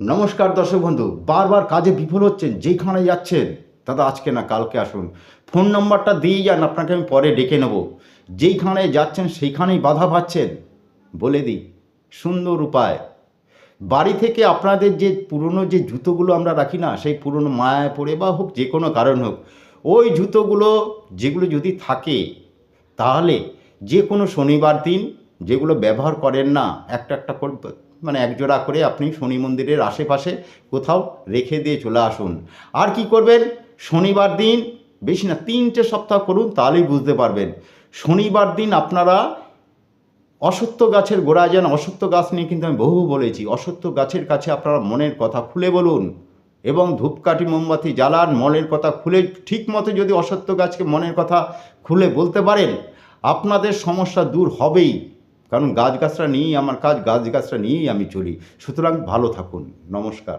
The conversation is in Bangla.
নমস্কার দর্শক বন্ধু, বারবার কাজে বিফল হচ্ছেন, যেখানে যাচ্ছেন দাদা আজকে না কালকে আসুন, ফোন নম্বরটা দিয়ে যান, আপনাকে আমি পরে ডেকে নেব। যেইখানে যাচ্ছেন সেইখানেই বাধা পাচ্ছেন। বলে দিই সুন্দর উপায়। বাড়ি থেকে আপনাদের যে পুরনো যে জুতোগুলো আমরা রাখি না, সেই পুরনো মায়ায় পড়ে বা হোক যে কোনো কারণ হোক, ওই জুতোগুলো যেগুলো যদি থাকে, তাহলে যে কোনো শনিবার দিন যেগুলো ব্যবহার করেন না, একটা একটা করে মানে একজোড়া করে আপনি শনি মন্দিরের আশেপাশে কোথাও রেখে দিয়ে চলে আসুন। আর কি করবেন, শনিবার দিন বেশি না 3টে সপ্তাহ করুন, তাহলেই বুঝতে পারবেন। শনিবার দিন আপনারা অশ্বত্থ গাছের গোড়ায় যান। অশ্বত্থ গাছ নিয়ে কিন্তু আমি বহু বলেছি। অশ্বত্থ গাছের কাছে আপনারা মনের কথা খুলে বলুন এবং ধূপকাঠি মোমবাতি জ্বালান, মনের কথা খুলে। ঠিক মতো যদি অশ্বত্থ গাছকে মনের কথা খুলে বলতে পারেন, আপনাদের সমস্যা দূর হবেই। কারণ গাছগাছরা নিয়েই আমার কাজ, গাছগাছরা নিয়েই আমি চলি। সুতরাং ভালো থাকুন। নমস্কার।